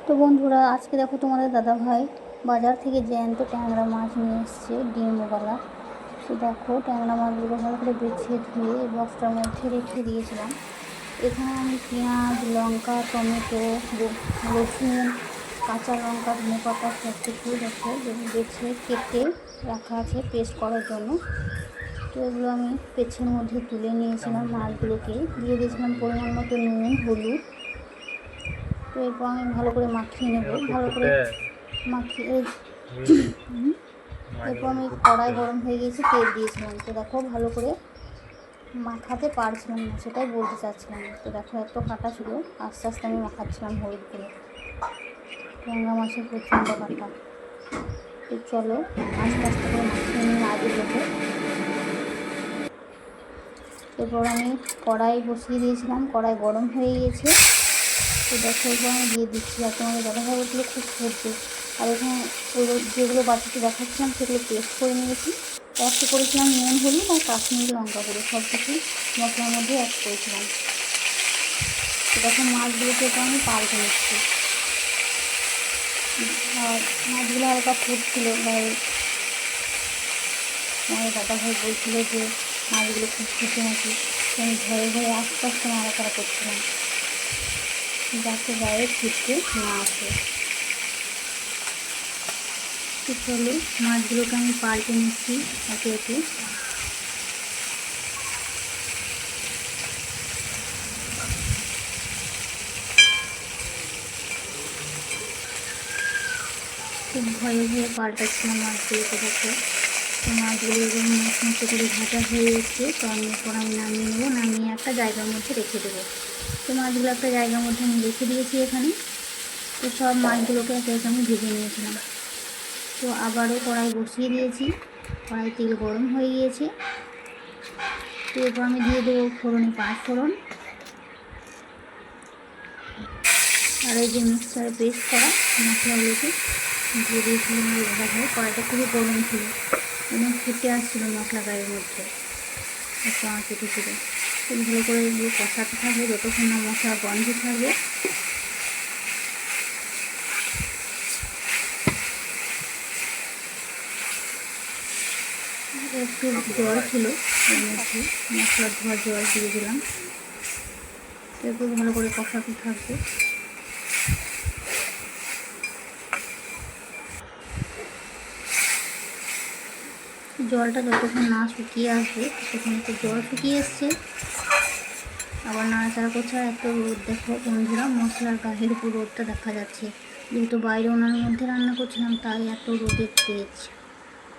তো বন্ধুরা, আজকে দেখো তোমাদের দাদা ভাই বাজার থেকে জ্যান্ত ট্যাংরা মাছ নিয়ে এসছে ডিমওয়ালা। তো দেখো ট্যাংরা মাছগুলো ভালো করে বেছে ধুয়ে বক্সটার মধ্যে রেখে দিয়েছিলাম। এখানে আমি পেঁয়াজ, লঙ্কা, টমেটো, রসুন, কাঁচা লঙ্কা, ধনেপাতা সব কিছু দেখো বেছে কেটে রাখা আছে পেস্ট করার জন্য। তো এগুলো আমি পেছের মধ্যে তুলে নিয়েছিলাম। মাছগুলোকে দিয়ে দিয়েছিলাম পরিমাণ মতো নুন, হলুদ। তো এরপর আমি ভালো করে মাখিয়ে নেব। ভালো করে মাখিয়ে এরপর আমি কড়াই গরম হয়ে গিয়েছে, তেল দিয়েছিলাম। তো দেখো ভালো করে মাখাতে পারছিলাম না, সেটাই বলতে চাচ্ছিলাম। তো দেখো এত কাটা ছিল, আস্তে আস্তে আমি মাখাচ্ছিলাম হলুদ করে। ট্যাংরা মাছের প্রচণ্ড কাটা। তো চলো আস্তে আস্তে করে মাখিয়ে নিই মাছগুলোকে। এরপর আমি কড়াই বসিয়ে দিয়েছিলাম, কড়াই গরম হয়ে গিয়েছে। তো দেখো এরপর আমি দিয়ে দিচ্ছি। আর তোমাদের দাদাভাই বলছিলো খুব সহ্য। আর এখানে যেগুলো বাটিতে দেখাচ্ছিলাম সেগুলো পেস্ট করে নিয়েছি। একটু করেছিলাম নুন, হলুদ আর কাশ্মীরি লঙ্কা করে সব কিছু মশলার মধ্যে অ্যাড করেছিলাম। তো দেখো মাছগুলোকে এরপর আমি পাল্টে নিচ্ছি। আর মাছগুলো হালকা ফুটছিল গায়ে। আমার দাদাভাই বলছিল যে মাছগুলো খুব ফুটে নাকি। তো আমি ভয়ে ভয়ে আস্তে আস্তে নাড়াচাড়া করছিলাম যাতে গায়ে ফুটতে না আসে। তো চলো মাছগুলোকে আমি পাল্টে নিচ্ছি একে একে। খুব ভয়ে ভয়ে পাল্টাচ্ছিলাম মাছগুলোকে। দেখো তো মাছগুলো এরকম মুচমুচে করে ভাজা হয়ে এসছে। তো আমি এরপর আমি নামিয়ে নেবো, নামিয়ে একটা জায়গার মধ্যে রেখে দেবো। তো মাছগুলো একটা জায়গার মধ্যে আমি রেখে দিয়েছি এখানে। তো সব মাছগুলোকে একে একে আমি ভেজে নিয়েছিলাম। তো আবারও কড়াই বসিয়ে দিয়েছি, কড়াই তেল গরম হয়ে গিয়েছে। তো এরপর আমি দিয়ে দেবো ফোড়নে 5 ফোড়ন। আর এই যে মিক্সচারে পেস্ট করা মশলাগুলোকে দিয়ে দিয়েছিলাম। দাদা ভাই কড়াইটা খুবই গরম ছিল, এবং ফুটে আসছিলো মশলা গায়ের মধ্যে, একটু আঁচ উঠেছিল। তো ভালো করে এগুলো কষাতে থাকবে যতক্ষণ না মশলা গন্ধ থাকবে। একটু জল ছিল এর মধ্যে, মশলা ধোয়া জল দিয়ে দিলাম। তো একটু ভালো করে কষাতে থাকবে। জলটা যতক্ষণ না শুকিয়ে আসবে ততক্ষণ একটু জল শুকিয়ে এসছে, আবার নাড়াচাড়া করছে। আর একটা রোদ দেখো বন্ধুরা, মশলার গায়ের উপর রোদটা দেখা যাচ্ছে। যেহেতু বাইরে ওনার মধ্যে রান্না করছিলাম তাই এত রোদের তেজ।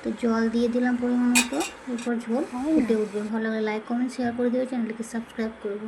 তো জল দিয়ে দিলাম পরিমাণ মতো। এরপর ঝোল ফুটে উঠবে। ভালো লাগলে লাইক, কমেন্ট, শেয়ার করে দিও, চ্যানেলটিকে সাবস্ক্রাইব করবো।